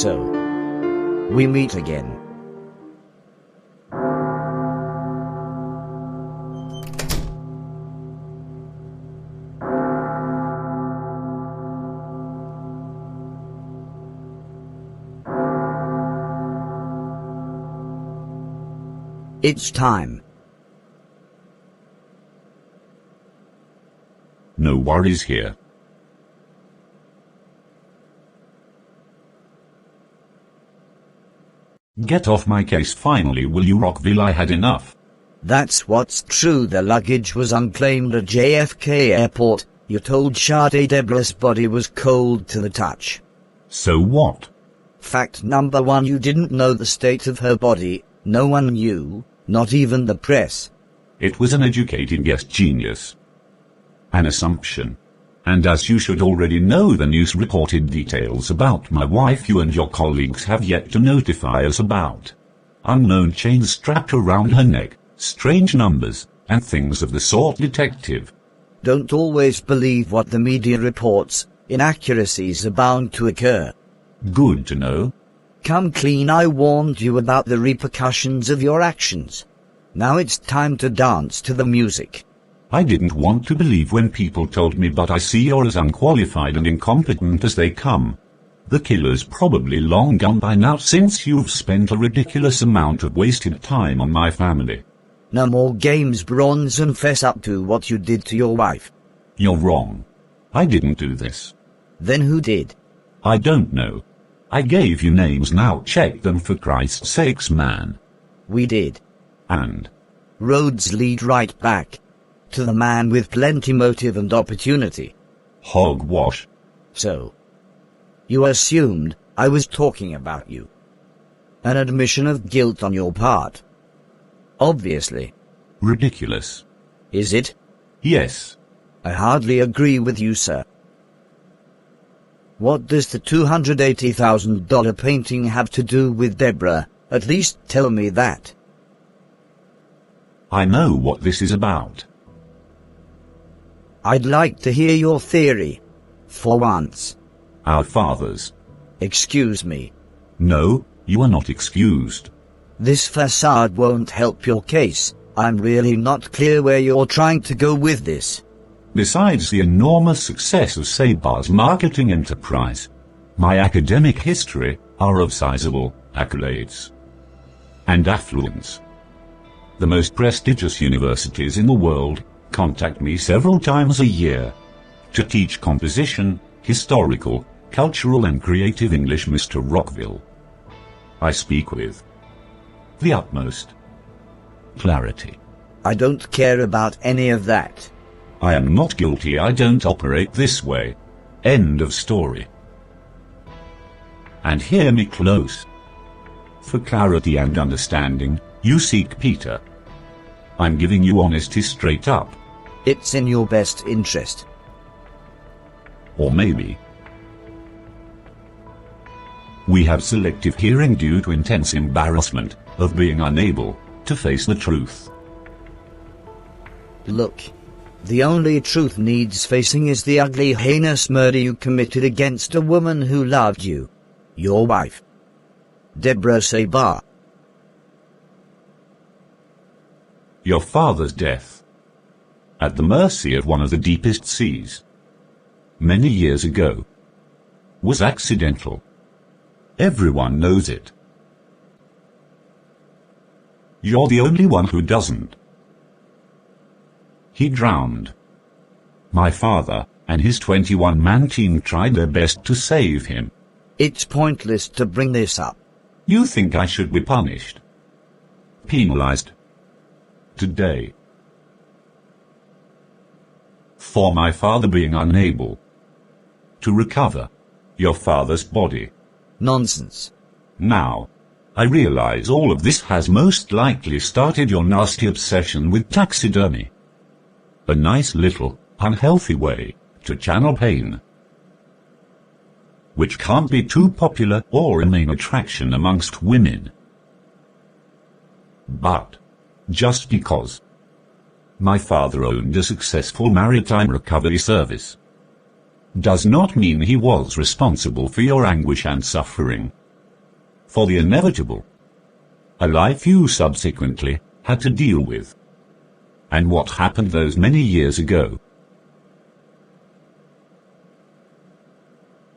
So, we meet again. It's time. No worries here. Get off my case finally, will you, Rockville? I had enough. That's what's true. The luggage was unclaimed at JFK Airport. You told Sade Deborah's body was cold to the touch. So what? Fact number one, you didn't know the state of her body. No one knew, not even the press. It was an educated guess, genius. An assumption. And as you should already know, the news reported details about my wife you and your colleagues have yet to notify us about. Unknown chains strapped around her neck, strange numbers, and things of the sort, detective. Don't always believe what the media reports. Inaccuracies are bound to occur. Good to know. Come clean, I warned you about the repercussions of your actions. Now it's time to dance to the music. I didn't want to believe when people told me, but I see you're as unqualified and incompetent as they come. The killer's probably long gone by now, since you've spent a ridiculous amount of wasted time on my family. No more games, Bronze, and fess up to what you did to your wife. You're wrong. I didn't do this. Then who did? I don't know. I gave you names, now check them for Christ's sakes, man. We did. And? Roads lead right back to the man with plenty motive and opportunity. Hogwash. So, you assumed I was talking about you. An admission of guilt on your part. Obviously. Ridiculous. Is it? Yes. I hardly agree with you, sir. What does the $280,000 painting have to do with Deborah? At least tell me that. I know what this is about. I'd like to hear your theory. For once. Our fathers. Excuse me. No, you are not excused. This facade won't help your case. I'm really not clear where you're trying to go with this. Besides the enormous success of Sabar's marketing enterprise, my academic history are of sizable accolades and affluence. The most prestigious universities in the world contact me several times a year to teach composition, historical, cultural and creative English, Mr. Rockville. I speak with the utmost clarity. I don't care about any of that. I am not guilty, I don't operate this way. End of story. And hear me close. For clarity and understanding, you seek Peter. I'm giving you honesty straight up. It's in your best interest. Or maybe we have selective hearing due to intense embarrassment of being unable to face the truth. Look, the only truth needs facing is the ugly, heinous murder you committed against a woman who loved you. Your wife, Deborah Sabar. Your father's death, at the mercy of one of the deepest seas, many years ago, was accidental. Everyone knows it. You're the only one who doesn't. He drowned. My father and his 21-man team tried their best to save him. It's pointless to bring this up. You think I should be punished? Penalized? Today? For my father being unable to recover your father's body? Nonsense. Now, I realize all of this has most likely started your nasty obsession with taxidermy. A nice little, unhealthy way to channel pain, which can't be too popular or a main attraction amongst women. But, just because my father owned a successful maritime recovery service does not mean he was responsible for your anguish and suffering. for the inevitable. A life you subsequently had to deal with. And what happened those many years ago?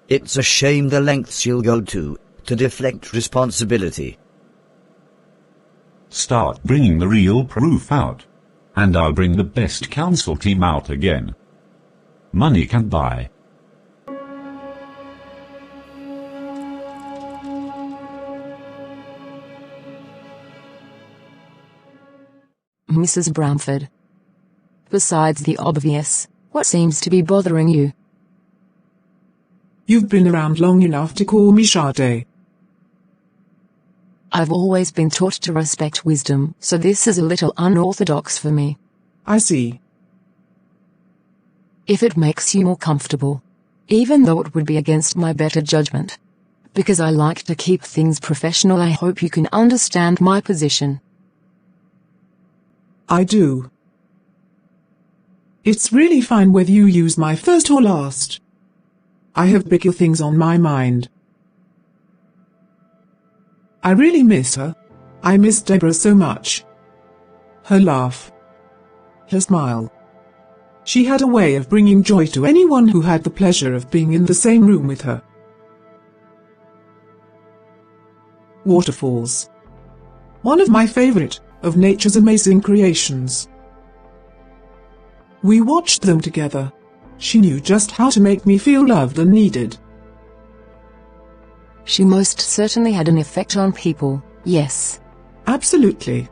It's a shame the lengths you'll go to deflect responsibility. Start bringing the real proof out, and I'll bring the best counsel team out again. Money can buy. Mrs. Bramford. Besides the obvious, what seems to be bothering you? You've been around long enough to call me Sade. I've always been taught to respect wisdom, so this is a little unorthodox for me. I see. If it makes you more comfortable, even though it would be against my better judgment. Because I like to keep things professional, I hope you can understand my position. I do. It's really fine whether you use my first or last. I have bigger things on my mind. I really miss her. I miss Deborah so much. Her laugh. Her smile. She had a way of bringing joy to anyone who had the pleasure of being in the same room with her. Waterfalls. One of my favorite of nature's amazing creations. We watched them together. She knew just how to make me feel loved and needed. She most certainly had an effect on people, yes. Absolutely.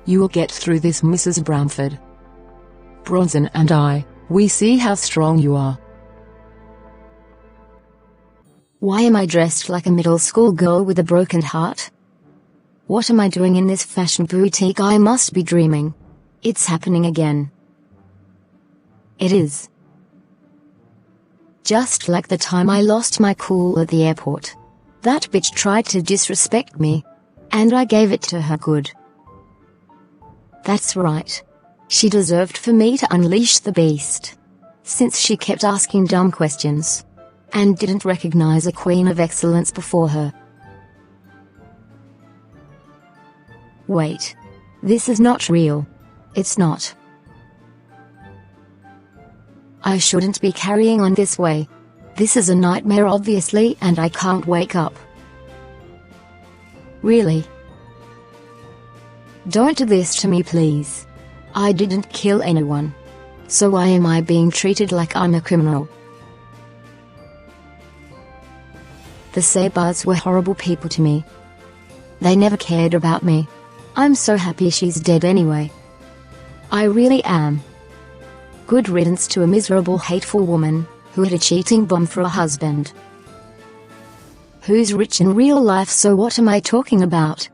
You will get through this, Mrs. Bramford. Bronson and I, we see how strong you are. Why am I dressed like a middle school girl with a broken heart? What am I doing in this fashion boutique? I must be dreaming. It's happening again. It is. Just like the time I lost my cool at the airport. That bitch tried to disrespect me, and I gave it to her good. That's right. She deserved for me to unleash the beast. Since she kept asking dumb questions, and didn't recognize a queen of excellence before her. Wait. This is not real. It's not. I shouldn't be carrying on this way. This is a nightmare obviously, and I can't wake up. Really? Don't do this to me, please. I didn't kill anyone. So why am I being treated like I'm a criminal? The Sabars were horrible people to me. They never cared about me. I'm so happy she's dead anyway. I really am. Good riddance to a miserable, hateful woman who had a cheating bum for a husband. Who's rich in real life, so what am I talking about?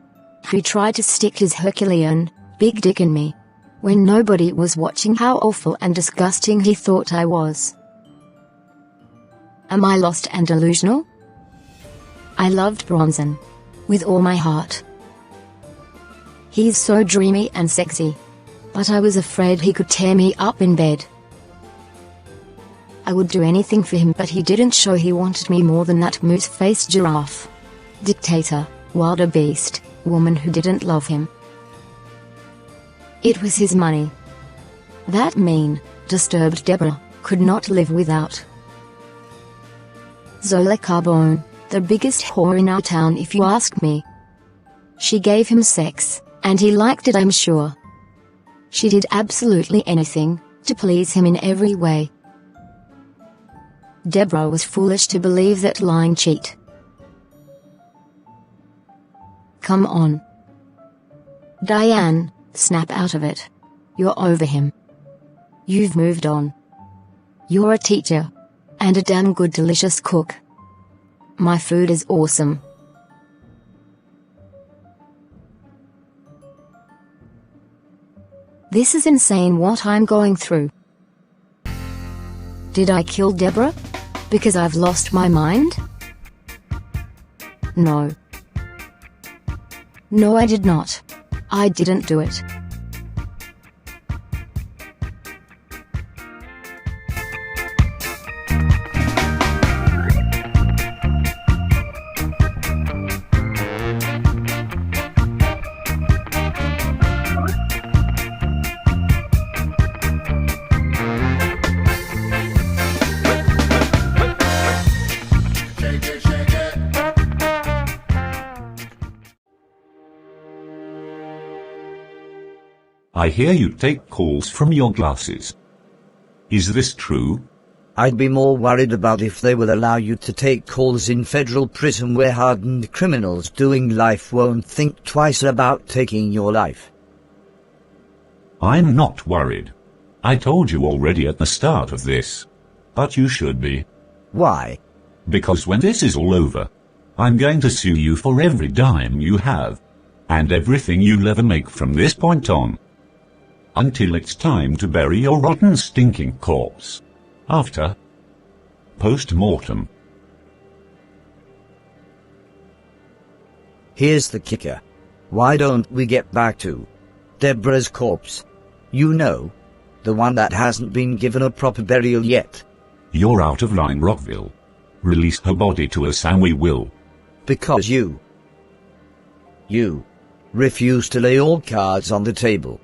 Who tried to stick his Herculean big dick in me when nobody was watching how awful and disgusting he thought I was. Am I lost and delusional? I loved Bronson with all my heart. He's so dreamy and sexy. But I was afraid he could tear me up in bed. I would do anything for him, but he didn't show he wanted me more than that moose-faced giraffe. Dictator, wilder beast, woman who didn't love him. It was his money. That mean, disturbed Deborah could not live without. Zola Carbone, the biggest whore in our town if you ask me. She gave him sex, and he liked it, I'm sure. She did absolutely anything to please him in every way. Deborah was foolish to believe that lying cheat. Come on. Diane, snap out of it. You're over him. You've moved on. You're a teacher. And a damn good delicious cook. My food is awesome. This is insane what I'm going through. Did I kill Deborah? Because I've lost my mind? No. No, I did not. I didn't do it. I hear you take calls from your glasses. Is this true? I'd be more worried about if they will allow you to take calls in federal prison where hardened criminals doing life won't think twice about taking your life. I'm not worried. I told you already at the start of this. But you should be. Why? Because when this is all over, I'm going to sue you for every dime you have, and everything you'll ever make from this point on. Until it's time to bury your rotten stinking corpse. After post-mortem. Here's the kicker. Why don't we get back to Deborah's corpse? You know, the one that hasn't been given a proper burial yet. You're out of line, Rockville. Release her body to us and we will. Because you refuse to lay all cards on the table.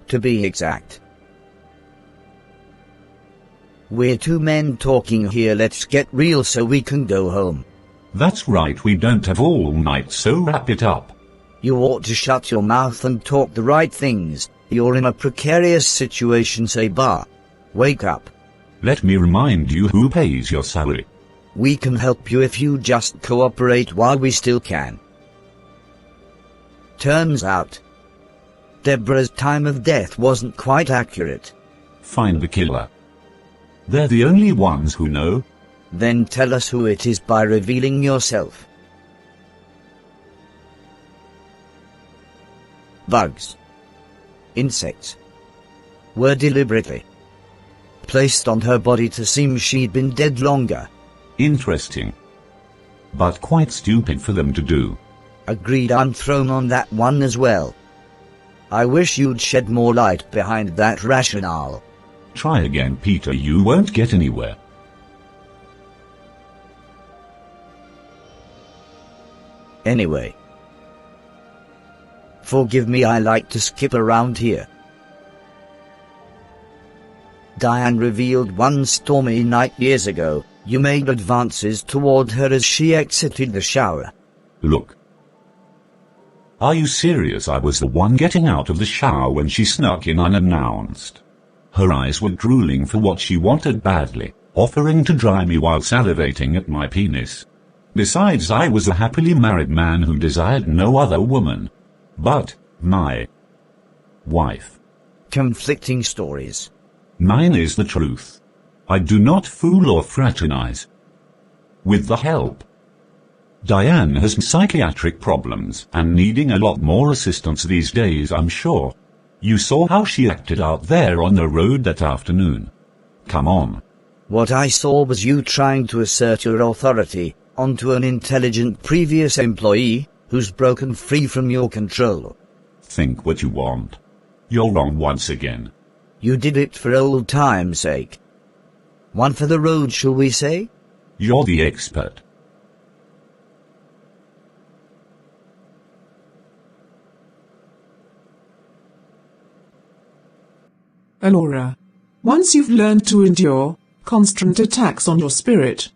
To be exact. We're two men talking here, let's get real so we can go home. That's right, we don't have all night, so wrap it up. You ought to shut your mouth and talk the right things. You're in a precarious situation, Saber. Wake up. Let me remind you who pays your salary. We can help you if you just cooperate while we still can. Turns out, Deborah's time of death wasn't quite accurate. Find the killer. They're the only ones who know. Then tell us who it is by revealing yourself. Bugs, insects, were deliberately placed on her body to seem she'd been dead longer. Interesting. But quite stupid for them to do. Agreed, I'm thrown on that one as well. I wish you'd shed more light behind that rationale. Try again, Peter, you won't get anywhere. Anyway. Forgive me, I like to skip around here. Diane revealed one stormy night years ago, you made advances toward her as she exited the shower. Look. Are you serious? I was the one getting out of the shower when she snuck in unannounced. Her eyes were drooling for what she wanted badly, offering to dry me while salivating at my penis. Besides, I was a happily married man who desired no other woman but my wife. Conflicting stories. Mine is the truth. I do not fool or fraternize. With the help. Diane has psychiatric problems and needing a lot more assistance these days, I'm sure. You saw how she acted out there on the road that afternoon. Come on. What I saw was you trying to assert your authority onto an intelligent previous employee who's broken free from your control. Think what you want. You're wrong once again. You did it for old time's sake. One for the road, shall we say? You're the expert. Alora. Once you've learned to endure constant attacks on your spirit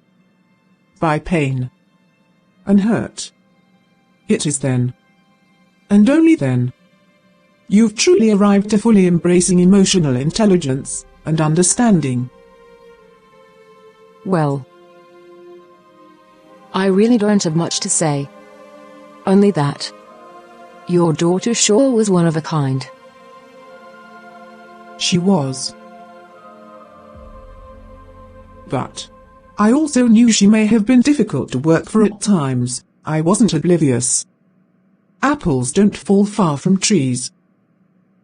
by pain and hurt, it is then, and only then, you've truly arrived at fully embracing emotional intelligence and understanding. Well, I really don't have much to say. Only that your daughter sure was one of a kind. She was. But I also knew she may have been difficult to work for at times. I wasn't oblivious. Apples don't fall far from trees.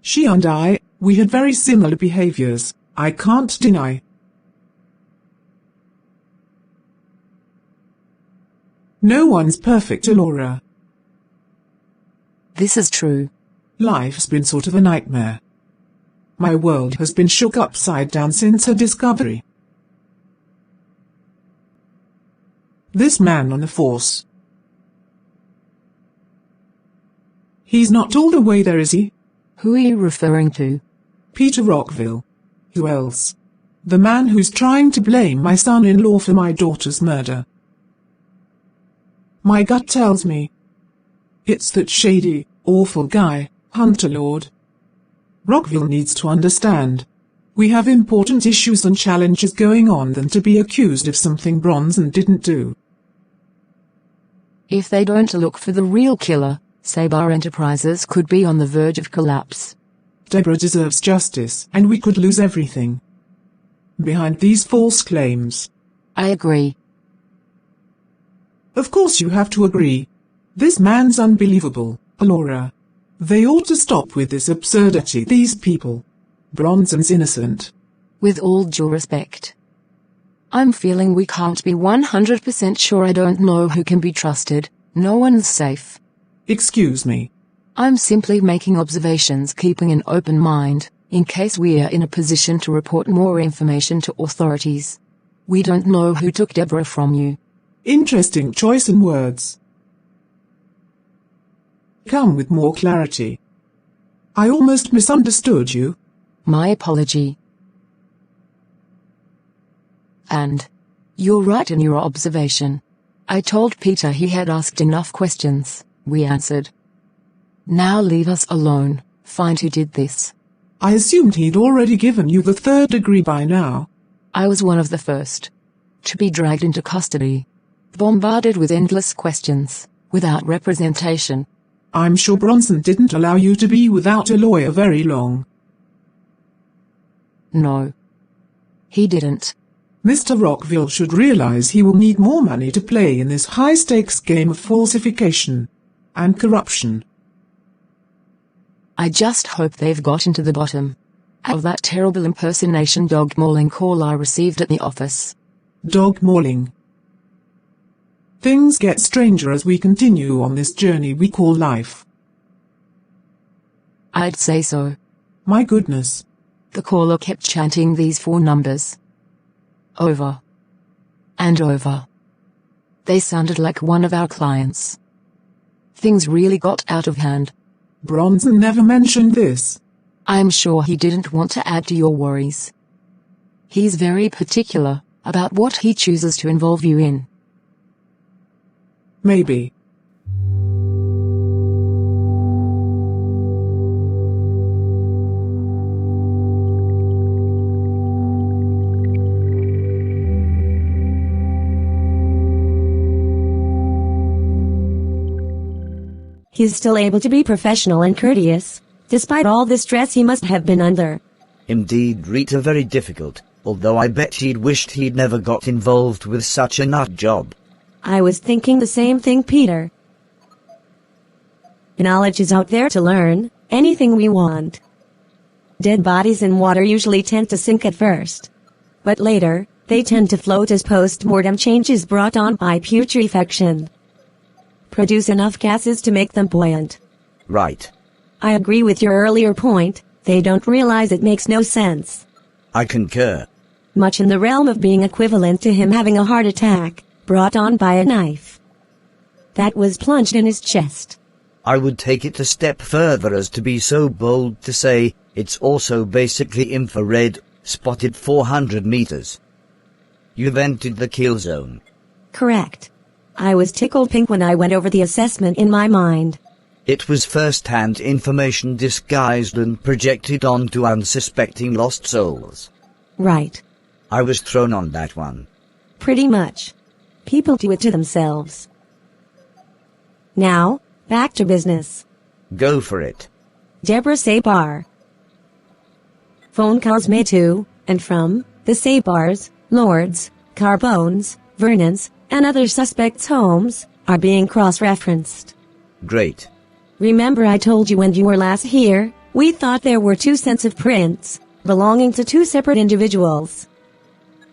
She and I, we had very similar behaviors, I can't deny. No one's perfect, Alora. This is true. Life's been sort of a nightmare. My world has been shook upside down since her discovery. This man on the force. He's not all the way there, is he? Who are you referring to? Peter Rockville. Who else? The man who's trying to blame my son-in-law for my daughter's murder. My gut tells me it's that shady, awful guy, Hunter Lord. Rockville needs to understand. We have important issues and challenges going on than to be accused of something Bronson didn't do. If they don't look for the real killer, Sabar Enterprises could be on the verge of collapse. Deborah deserves justice, and we could lose everything behind these false claims. I agree. Of course you have to agree. This man's unbelievable, Laura. They ought to stop with this absurdity. These people. Bronson's innocent. With all due respect, I'm feeling we can't be 100% sure. I don't know who can be trusted. No one's safe. Excuse me. I'm simply making observations, keeping an open mind, in case we're in a position to report more information to authorities. We don't know who took Deborah from you. Interesting choice in words. Come with more clarity. I almost misunderstood you. My apology. And you're right in your observation. I told Peter he had asked enough questions, we answered. Now leave us alone, find who did this. I assumed he'd already given you the 3rd degree by now. I was one of the first to be dragged into custody, bombarded with endless questions, without representation. I'm sure Bronson didn't allow you to be without a lawyer very long. No. He didn't. Mr. Rockville should realize he will need more money to play in this high-stakes game of falsification and corruption. I just hope they've gotten to the bottom of that terrible impersonation dog mauling call I received at the office. Dog mauling. Things get stranger as we continue on this journey we call life. I'd say so. My goodness. The caller kept chanting these 4 numbers. Over. And over. They sounded like one of our clients. Things really got out of hand. Bronson never mentioned this. I'm sure he didn't want to add to your worries. He's very particular about what he chooses to involve you in. Maybe. He's still able to be professional and courteous, despite all the stress he must have been under. Indeed, Rita, very difficult, although I bet he'd wished he'd never got involved with such a nut job. I was thinking the same thing, Peter. Knowledge is out there to learn anything we want. Dead bodies in water usually tend to sink at first, but later, they tend to float as post-mortem changes brought on by putrefaction produce enough gases to make them buoyant. Right. I agree with your earlier point, they don't realize it makes no sense. I concur. Much in the realm of being equivalent to him having a heart attack, brought on by a knife that was plunged in his chest. I would take it a step further as to be so bold to say it's also basically infrared, spotted 400 meters. You've entered the kill zone. Correct. I was tickled pink when I went over the assessment in my mind. It was first-hand information disguised and projected onto unsuspecting lost souls. Right. I was thrown on that one. Pretty much. People do it to themselves. Now, back to business. Go for it. Deborah Sabar. Phone calls made to and from the Sabars, Lords, Carbones, Vernons, and other suspects' homes are being cross-referenced. Great. Remember I told you when you were last here, we thought there were 2 sets of prints belonging to 2 separate individuals.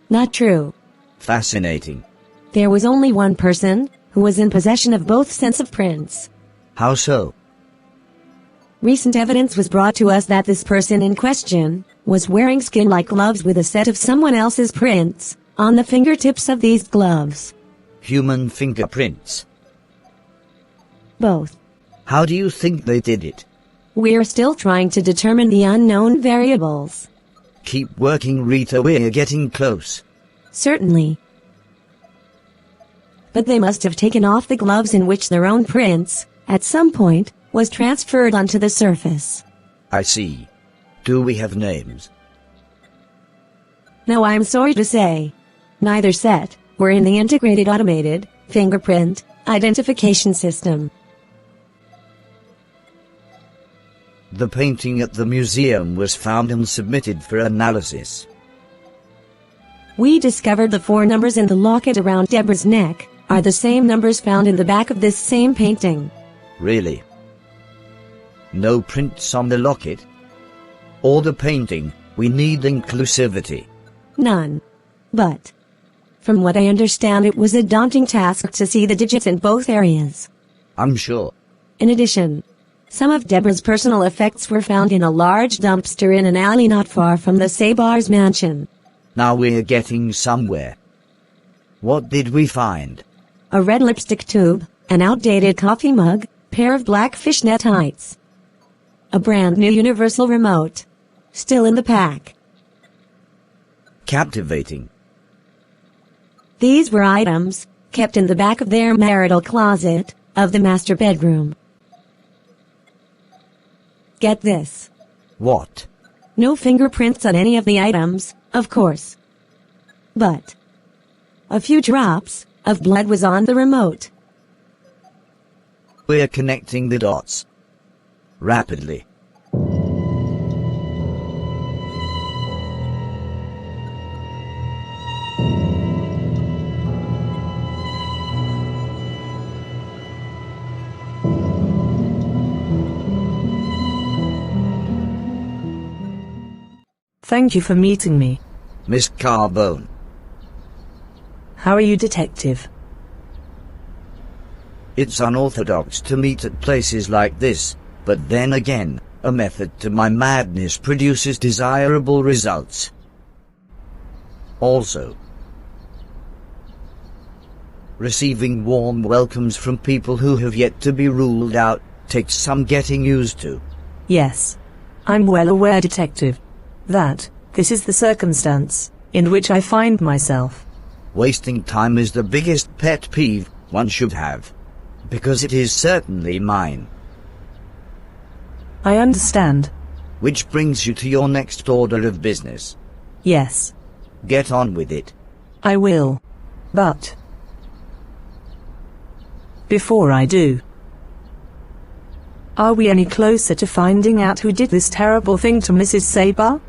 Not true. Fascinating. There was only one person who was in possession of both sets of prints. How so? Recent evidence was brought to us that this person in question was wearing skin-like gloves with a set of someone else's prints on the fingertips of these gloves. Human fingerprints. Both. How do you think they did it? We're still trying to determine the unknown variables. Keep working, Rita, we're getting close. Certainly. But they must have taken off the gloves in which their own prints, at some point, was transferred onto the surface. I see. Do we have names? No, I'm sorry to say. Neither set were in the integrated automated fingerprint identification system. The painting at the museum was found and submitted for analysis. We discovered the 4 numbers in the locket around Deborah's neck are the same numbers found in the back of this same painting. Really? No prints on the locket? Or the painting? We need inclusivity. None. But, from what I understand, it was a daunting task to see the digits in both areas. I'm sure. In addition, some of Deborah's personal effects were found in a large dumpster in an alley not far from the Sabars mansion. Now we're getting somewhere. What did we find? A red lipstick tube, an outdated coffee mug, pair of black fishnet tights. A brand new universal remote. Still in the pack. Captivating. These were items kept in the back of their marital closet of the master bedroom. Get this. What? No fingerprints on any of the items, of course. But a few drops of blood was on the remote. We're connecting the dots. Rapidly. Thank you for meeting me. Miss Carbone. How are you, Detective? It's unorthodox to meet at places like this, but then again, a method to my madness produces desirable results. Also, receiving warm welcomes from people who have yet to be ruled out takes some getting used to. Yes. I'm well aware, Detective, that this is the circumstance in which I find myself. Wasting time is the biggest pet peeve one should have, because it is certainly mine. I understand. Which brings you to your next order of business. Yes. Get on with it. I will. But before I do, are we any closer to finding out who did this terrible thing to Mrs. Saber?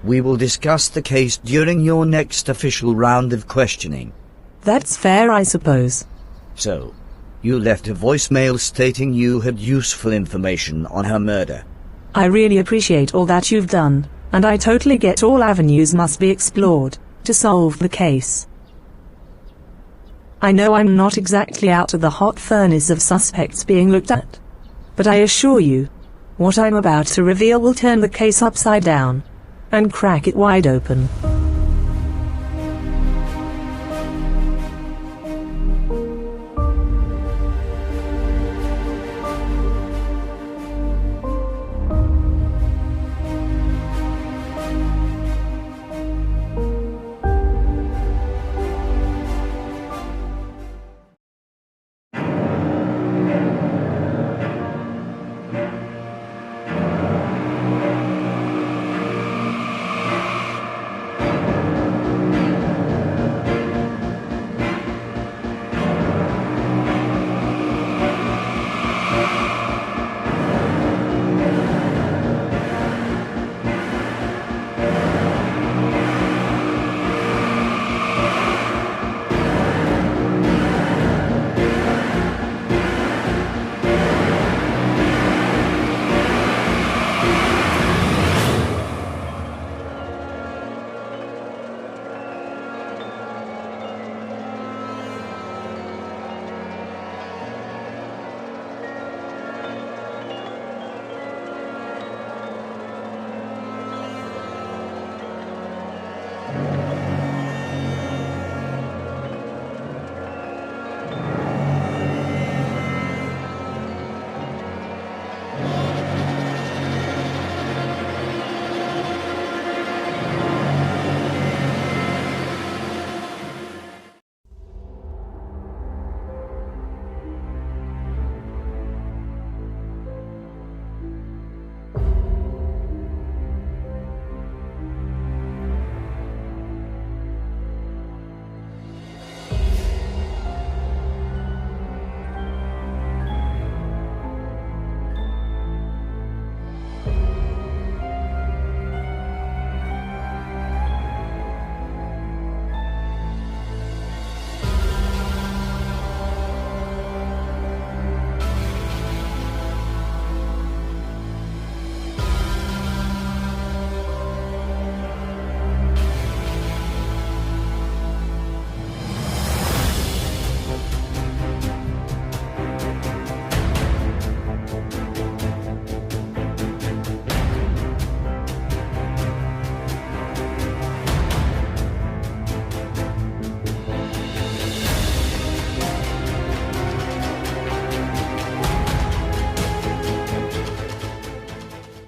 We will discuss the case during your next official round of questioning. That's fair, I suppose. So, you left a voicemail stating you had useful information on her murder. I really appreciate all that you've done, and I totally get all avenues must be explored to solve the case. I know I'm not exactly out of the hot furnace of suspects being looked at, but I assure you, what I'm about to reveal will turn the case upside down and crack it wide open.